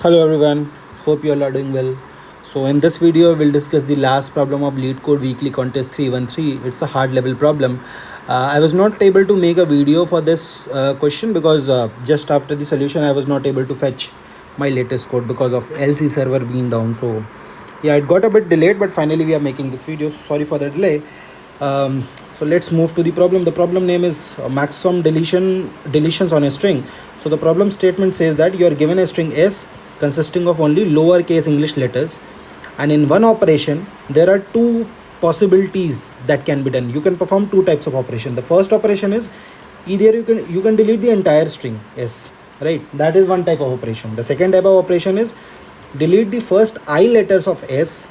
Hello everyone, hope you all are doing well. So in this video we'll discuss the last problem of Leetcode Weekly Contest 313. It's a hard level problem. I was not able to make a video for this question because just after the solution I was not able to fetch my latest code because of LC server being down. So yeah, it got a bit delayed, but finally we are making this video. Sorry for the delay. So let's move to the problem. The problem name is maximum deletions on a string. So the problem statement says that you are given a string S consisting of only lowercase English letters, and in one operation there are two possibilities that can be done. You can perform two types of operation. The first operation is either you can delete the entire string S, right? That is one type of operation. The second type of operation is delete the first I letters of S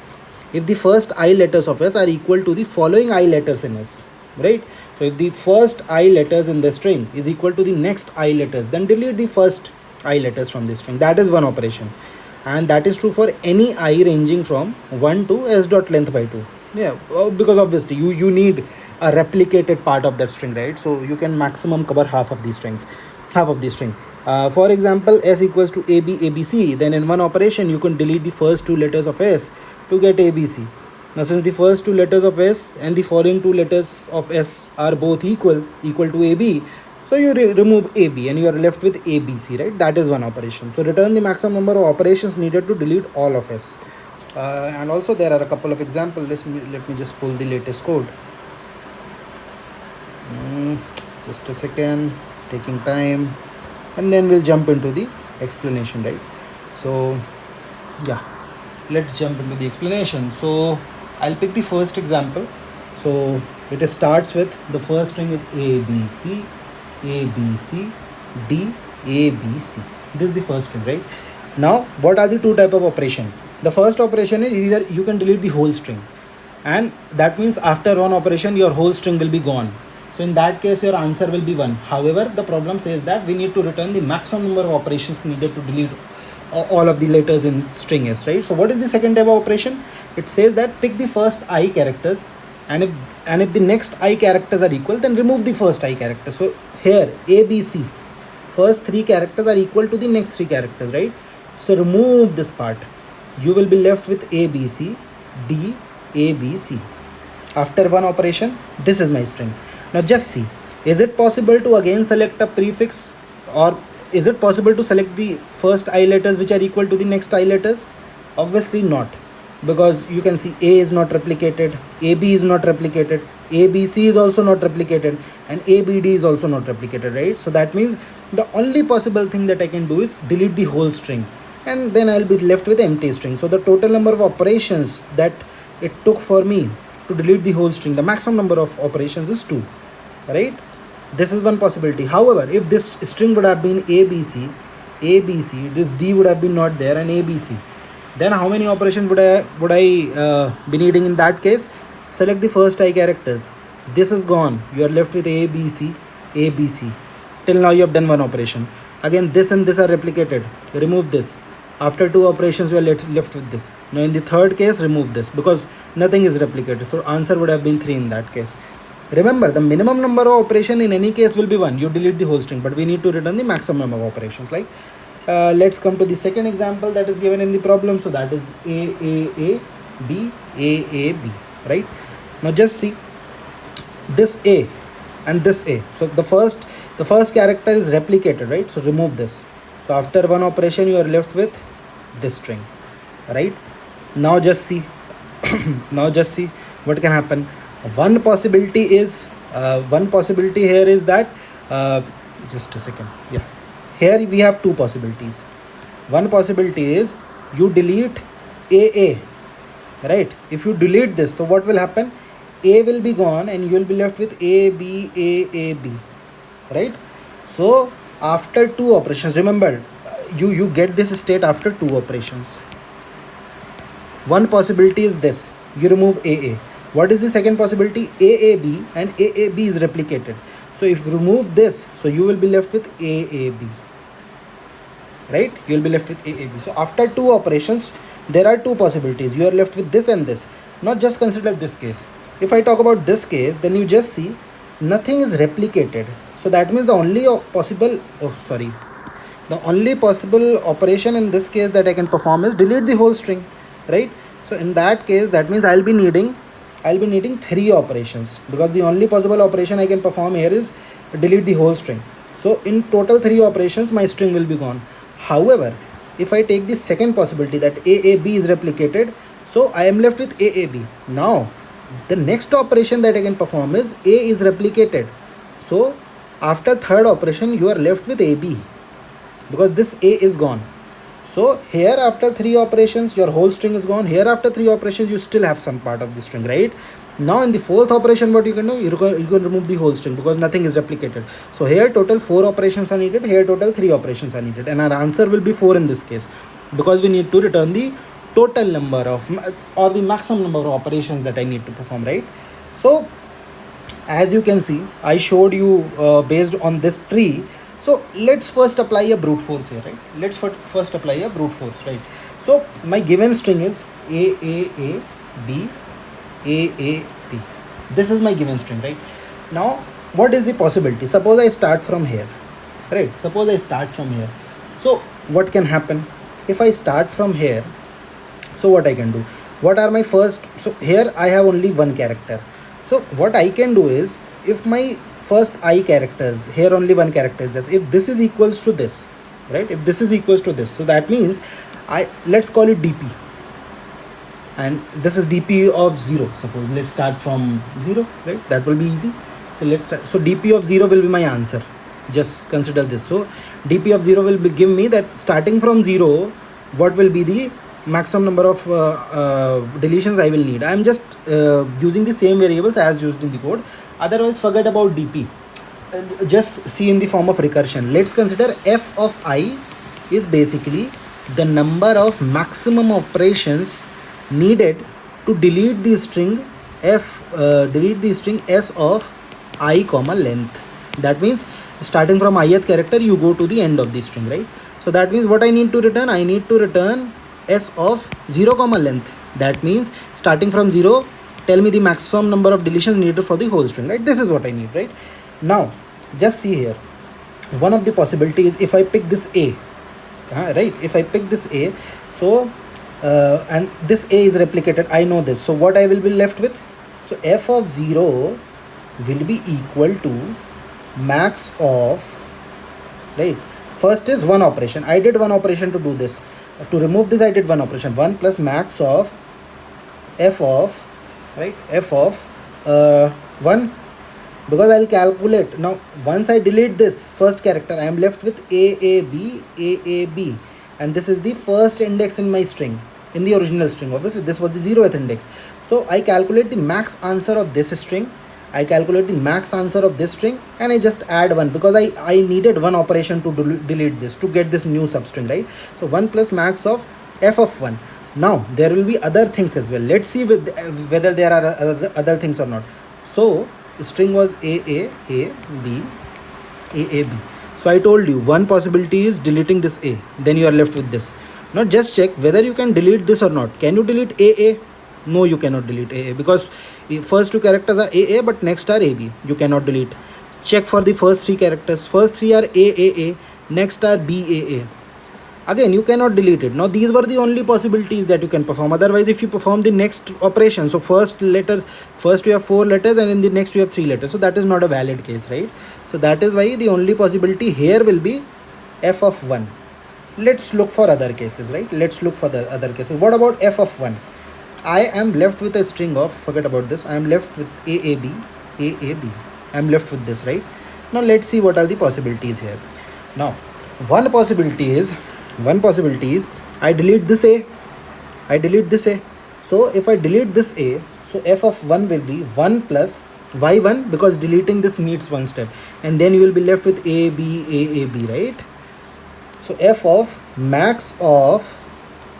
if the first I letters of S are equal to the following I letters in S, right? So if the first I letters in the string is equal to the next I letters, then delete the first I letters from the string. That is one operation, and that is true for any I ranging from 1 to S dot length by 2. Yeah, because obviously you need a replicated part of that string, right? So you can maximum cover half of the string. For example, S equals to AB ABC, then in one operation you can delete the first two letters of S to get ABC. Now since the first two letters of S and the following two letters of S are both equal to AB, so you remove AB and you are left with ABC, right? That is one operation. So return the maximum number of operations needed to delete all of S. And also there are a couple of examples. Let me just pull the latest code. Just a second, taking time, and then we'll jump into the explanation, right? So yeah, let's jump into the explanation. So I'll pick the first example. So it starts with the first string is ABC, ABC, D, ABC. This is the first string, right? Now what are the two type of operation? The first operation is either you can delete the whole string, and that means after one operation your whole string will be gone. So in that case your answer will be 1. However, the problem says that we need to return the maximum number of operations needed to delete all of the letters in string S, right? So what is the second type of operation? It says that pick the first I characters, and if the next I characters are equal, then remove the first I character. So here ABC, first three characters are equal to the next three characters, right? So remove this part. You will be left with ABC, D, ABC. After one operation, this is my string. Now just see, is it possible to again select a prefix, or is it possible to select the first I letters which are equal to the next I letters? Obviously not, because you can see A is not replicated, AB is not replicated, ABC is also not replicated, and ABD is also not replicated, right? So that means the only possible thing that I can do is delete the whole string, and then I'll be left with empty string. So the total number of operations that it took for me to delete the whole string, the maximum number of operations is 2, right? This is one possibility. However, if this string would have been ABC, this D would have been not there, and ABC, then how many operations would I be needing in that case? Select the first I characters. This is gone. You are left with ABC, ABC. Till now you have done one operation. Again, this and this are replicated. Remove this. After two operations you are left with this. Now in the third case, remove this because nothing is replicated. So answer would have been 3 in that case. Remember, the minimum number of operation in any case will be 1. You delete the whole string, but we need to return the maximum number of operations. Like let's come to the second example that is given in the problem. So that is A, B, A, B, right? Now just see this A and this A. So the first character is replicated, right? So remove this. So after one operation you are left with this string, right? Now just see what can happen. One possibility here is that just a second. Yeah, here we have two possibilities. One possibility is you delete AA, right? If you delete this, so what will happen? A will be gone and you will be left with AB, right? So after two operations, remember you get this state after two operations. One possibility is this, you remove AA. What is the second possibility? AAB, and AAB is replicated. So if you remove this, so you will be left with AAB, right? You will be left with AAB. So after two operations there are two possibilities. You are left with this and this. Now just consider this case. If I talk about this case, then you just see nothing is replicated. So that means the only possible The only possible operation in this case that I can perform is delete the whole string, right? So in that case, that means I'll be needing 3 operations, because the only possible operation I can perform here is delete the whole string. So in total 3 operations, my string will be gone. However, if I take the second possibility that AAB is replicated, so I am left with AAB. Now the next operation that I can perform is A is replicated. So after third operation, you are left with AB, because this A is gone. So here after 3 operations, your whole string is gone. Here after 3 operations, you still have some part of the string, right? Now in the fourth operation, what you can do, you can remove the whole string, because nothing is replicated. So here total 4 operations are needed, here total 3 operations are needed, and our answer will be 4 in this case, because we need to return the total number of, or the maximum number of operations that I need to perform, right? So as you can see, I showed you based on this tree. So let's first apply a brute force here, right? Let's first apply a brute force, right? So my given string is AAAB, AAB. This is my given string, right? Now what is the possibility? Suppose I start from here, right? Suppose I start from here. So what can happen if I start from here? So what I can do? What are my first? So here I have only one character. So what I can do is, if my first I characters, here only one character is this, if this is equals to this, right? If this is equals to this, so that means let's call it DP, and this is DP of 0. Suppose let's start from 0, right? That will be easy. So let's start. So DP of 0 will be my answer. Just consider this. So DP of 0 will give me that starting from 0, what will be the maximum number of deletions I will need. I am just using the same variables as used in the code. Otherwise, forget about DP. Just see in the form of recursion. Let's consider f of I is basically the number of maximum operations needed to delete the string s of I comma length. That means starting from ith character, you go to the end of the string, right? So that means what I need to return? I need to return s of 0 comma length. That means starting from 0, tell me the maximum number of deletions needed for the whole string, right? This is what I need, right? Now just see here, one of the possibilities, if I pick this A, right? If I pick this A, so and this A is replicated, I know this. So what I will be left with? So f of 0 will be equal to max of, right? First is one operation. I did one operation to do this. To remove this, I did one operation. 1 plus max of f of, right? F of 1, because I'll calculate. Now once I delete this first character, I am left with AAB, and this is the first index in my string, in the original string. Obviously this was the 0th index. So I calculate the max answer of this string, I calculate the max answer of this string, and I just add 1, because I needed one operation to delete this, to get this new substring, right? So 1 plus max of f of 1. Now there will be other things as well. Let's see whether there are other things or not. So string was AAAB. So I told you one possibility is deleting this A, then you are left with this. Now just check whether you can delete this or not. Can you delete AA? No, you cannot delete AA, because first 2 characters are AA, but next are AB. You cannot delete. Check for the first 3 characters. First 3 are AAA, next are BAA. Again, you cannot delete it. Now these were the only possibilities that you can perform. Otherwise, if you perform the next operation, so first you have 4 letters, and in the next you have 3 letters. So that is not a valid case, right? So that is why the only possibility here will be f of 1. Let's look for other cases, right? Let's look for the other cases. What about f of 1? I am left with a string of, forget about this, I am left with AAB. I am left with this, right? Now let's see what are the possibilities here. Now one possibility is I delete this A. So if I delete this A, so f of 1 will be 1 plus y1, because deleting this needs one step, and then you will be left with AAB, right? So f of max of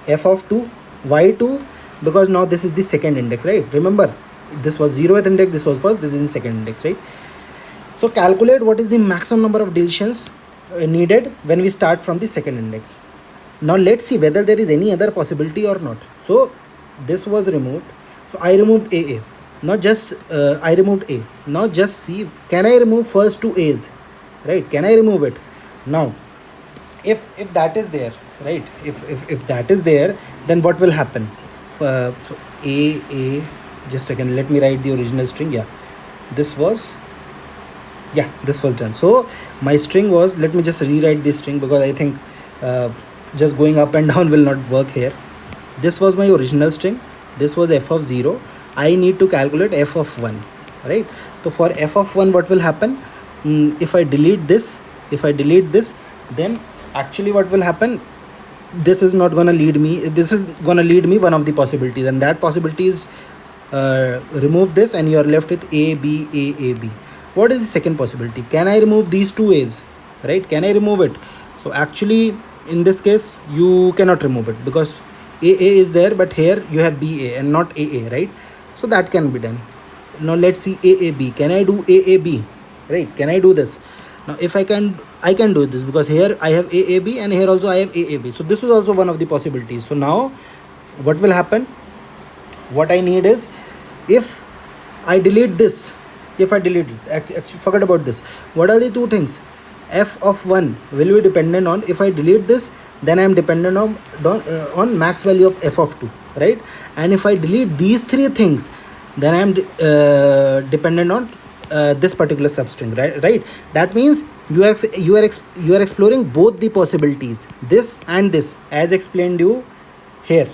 f of 2, y2, because now this is the second index, right? Remember, this was 0th index, this was first, this is the second index, right? So calculate what is the maximum number of deletions needed when we start from the second index. Now let's see whether there is any other possibility or not. So this was removed, so I removed AA. Now just I removed A. Now just see, can I remove first 2 A's, right? Can I remove it? Now if that is there, right, if that is there, then what will happen? So a, just again let me write the original string. Yeah, this was, yeah, this was done. So my string was, let me just rewrite this string because I think just going up and down will not work here. This was my original string, this was f of 0. I need to calculate f of 1, right? So for f of 1, what will happen? If I delete this, then actually what will happen, this is not gonna lead me, this is gonna lead me one of the possibilities, and that possibility is remove this and you are left with a b a b. What is the second possibility? Can I remove these two a's, right? Can I remove it? So actually in this case you cannot remove it because a is there, but here you have ba and not aa, right? So that can be done. Now let's see aab. Can I do aab, right? Can I do this? Now if I can do this because here I have aab and here also I have aab. So this is also one of the possibilities. So now what will happen? What I need is, if I delete this, actually forget about this. What are the two things? F of 1 will be dependent on, if I delete this, then I am dependent on max value of f of 2, right? And if I delete these three things, then I am dependent on this particular substring, right? That means you are exploring both the possibilities, this and this, as explained here,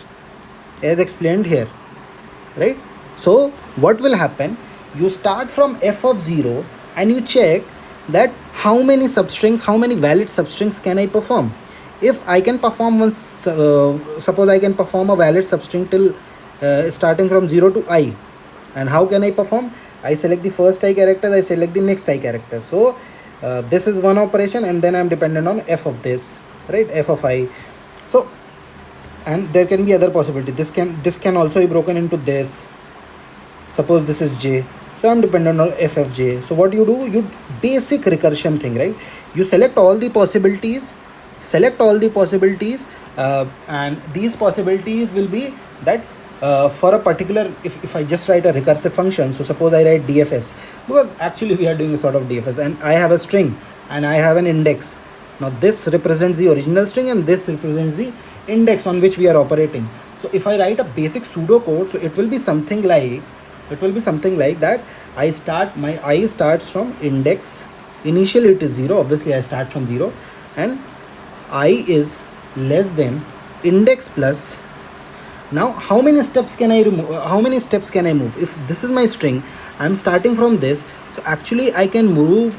right? So what will happen? You start from f of 0 and you check that how many valid substrings can I perform. If I can perform one, suppose I can perform a valid substring till starting from 0 to I. And how can I perform? I select the first I characters, I select the next I characters. So this is one operation, and then I am dependent on f of this, right? F of I. So, and there can be other possibility. This can also be broken into this. Suppose this is j, so I'm dependent on f of j. So what you do, you basic recursion thing, right? You select all the possibilities, and these possibilities will be that for a particular, if I just write a recursive function, so suppose I write dfs, because actually we are doing a sort of dfs, and I have a string and I have an index. Now this represents the original string and this represents the index on which we are operating. So if I write a basic pseudo code, so it will be something like that. My I starts from index. Initially it is 0, obviously I start from 0, and I is less than index plus. Now how many steps can I move? If this is my string, I'm starting from this, so actually I can move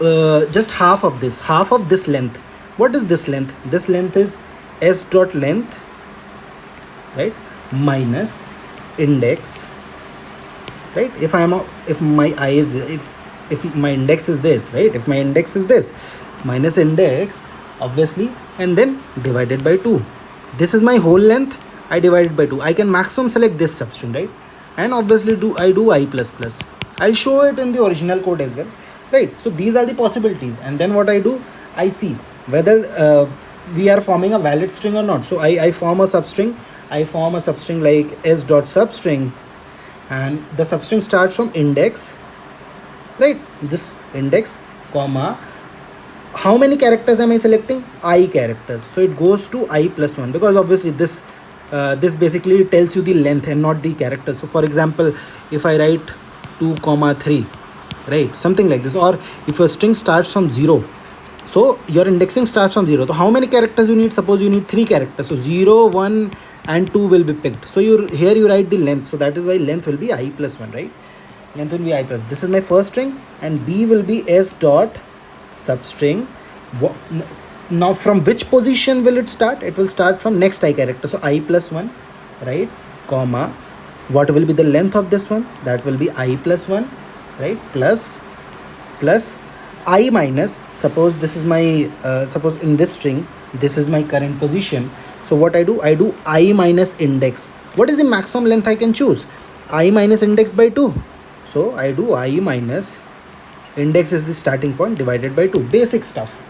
just half of this length. What is this length? This length is s dot length, right, minus index, right? If my index is this, right? If my index is this, minus index, obviously, and then divided by 2. This is my whole length, I divided by 2. I can maximum select this substring, right? And obviously I do I plus plus. I'll show it in the original code as well, right? So these are the possibilities, and then what I do, I see whether we are forming a valid string or not. So I form a substring. Like s dot substring, and the substring starts from index, right? This index, comma, how many characters am I selecting? I characters. So it goes to I plus 1, because obviously this basically tells you the length and not the characters. So for example, if I write 2, 3, right, something like this, or if a string starts from 0, so your indexing starts from 0, so how many characters you need? Suppose you need 3 characters, so 0, 1 and 2 will be picked. So here you write the length, so that is why length will be I plus 1, right? Length will be I plus. This is my first string, and b will be s dot substring. Now from which position will it start? It will start from next I character, so I plus 1, right, comma, what will be the length of this one? That will be I plus 1, right, plus I minus, suppose this is my suppose in this string this is my current position. So what I do I minus index. What is the maximum length I can choose? I minus index by 2. So I do I minus index is the starting point divided by 2. Basic stuff.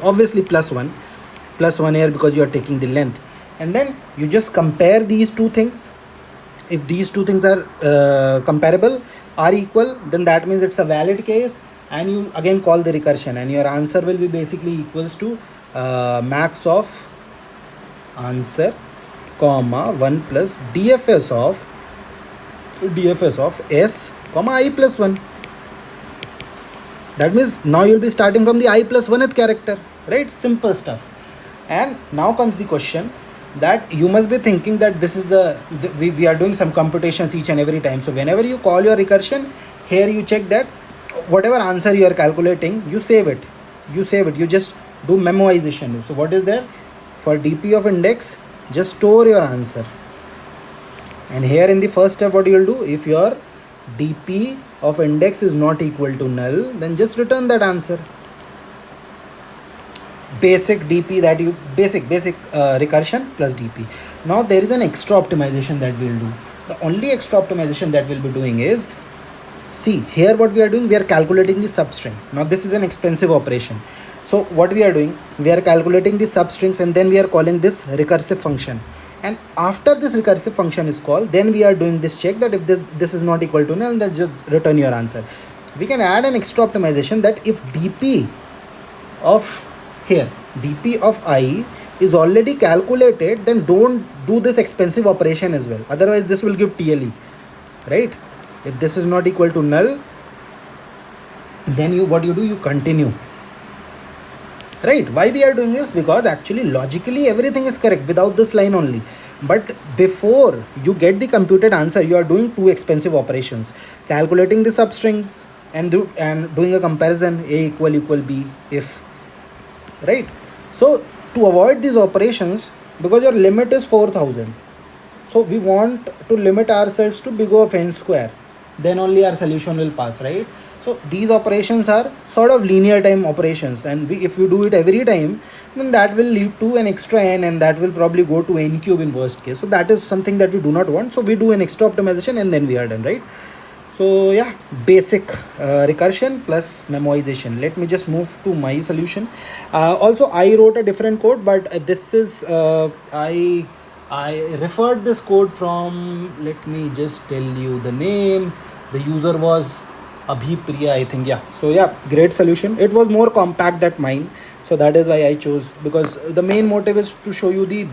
Obviously plus 1 here, because you are taking the length, and then you just compare these two things. If these two things are comparable, are equal, then that means it's a valid case. and you again call the recursion, and your answer will be basically equals to max of answer comma 1 plus dfs of s comma I plus 1. That means now you'll be starting from the I plus 1th character, right? Simple stuff. And now comes the question that you must be thinking that this is we are doing some computations each and every time. So whenever you call your recursion, here you check that whatever answer you are calculating, you save it. You just do memoization. So what is there? For dp of index, just store your answer. And here in the first step, what you will do, if your dp of index is not equal to null, then just return that answer. Basic dp that you basic recursion plus dp. Now there is an extra optimization that we'll do. The only extra optimization that we'll be doing is, see here what we are doing, we are calculating the substring. Now this is an expensive operation. So what we are doing, we are calculating the substrings, and then we are calling this recursive function. And after this recursive function is called, then we are doing this check that if this is not equal to null, then just return your answer. We can add an extra optimization that if dp of I is already calculated, then don't do this expensive operation as well. Otherwise this will give TLE, right? If this is not equal to null, then you continue. Right? Why we are doing this? Because actually logically everything is correct without this line only. But before you get the computed answer, you are doing two expensive operations: calculating the substring and doing a comparison A equal B if, right? So to avoid these operations, because your limit is 4000, so we want to limit ourselves to big O of n square, then only our solution will pass, right? So these operations are sort of linear time operations, and if you do it every time, then that will lead to an extra n, and that will probably go to n cube in worst case. So that is something that we do not want. So we do an extra optimization and then we are done, right? So yeah, basic recursion plus memoization. Let me just move to my solution. Also I wrote a different code, but this is I referred this code from, let me just tell you the name. The user was Abhipriya, I think. Yeah, so yeah, great solution. It was more compact than mine, so that is why I chose, because the main motive is to show you the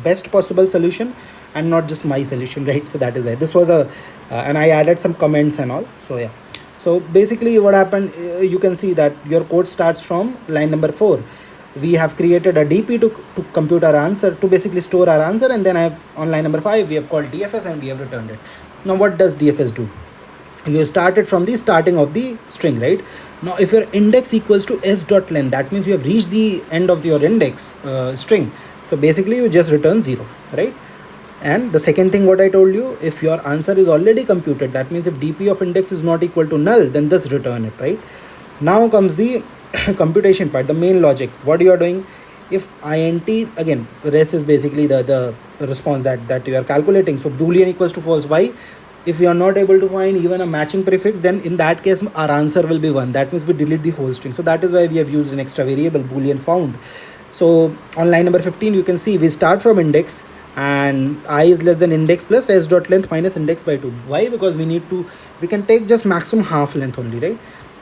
best possible solution and not just my solution, right? So that is why this was and I added some comments and all. So yeah, so basically what happened, you can see that your code starts from line number 4. We have created a dp to compute our answer, to basically store our answer, and then I have on line number 5 we have called dfs and we have returned it. Now what does dfs do? You started from the starting of the string, right? Now if your index equals to s dot length, that means you have reached the end of your index string. So basically you just return 0, right? And the second thing what I told you, if your answer is already computed, that means if dp of index is not equal to null, then just return it, right? Now comes the computation part, the main logic. What you are doing, if int, again res is basically the response that you are calculating. So boolean equals to false. Why? If we are not able to find even a matching prefix, then in that case our answer will be 1. That means we delete the whole string. So that is why we have used an extra variable boolean found. So on line number 15 you can see we start from index, and I is less than index plus s dot length minus index by 2. Why? Because we can take just maximum half length only, right?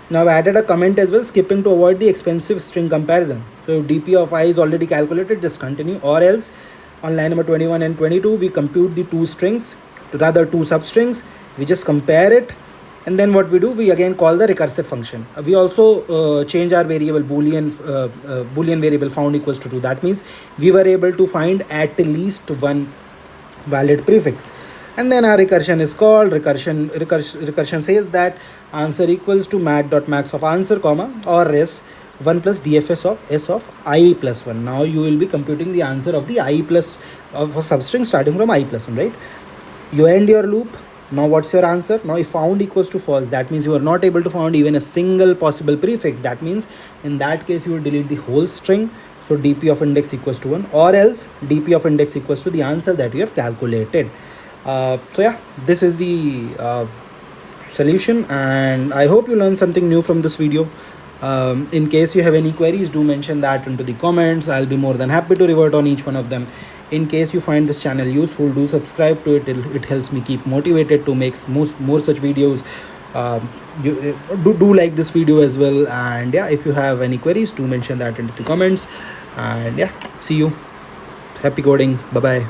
Now I added a comment as well, skipping to avoid the expensive string comparison. So if dp of I is already calculated, just continue, or else on line number 21 and 22 we compute the two substrings, we just compare it, and then what we do, we again call the recursive function. We also change our variable boolean variable found equals to 2. That means we were able to find at least one valid prefix, and then our recursion is called. Recursion says that answer equals to mat.max of answer comma or res 1 plus dfs of s of I plus 1. Now you will be computing the answer of the I plus of a substring starting from I plus 1, right? You end your loop. Now what's your answer? Now if found equals to false, that means you are not able to find even a single possible prefix. That means in that case you will delete the whole string. So dp of index equals to 1, or else dp of index equals to the answer that you have calculated. So yeah, this is the solution, and I hope you learned something new from this video. In case you have any queries, do mention that into the comments. I'll be more than happy to revert on each one of them. In case you find this channel useful, do subscribe to it. It helps me keep motivated to make more such videos. you do like this video as well, and yeah, if you have any queries, do mention that into the comments. And yeah, see you. Happy coding. Bye bye.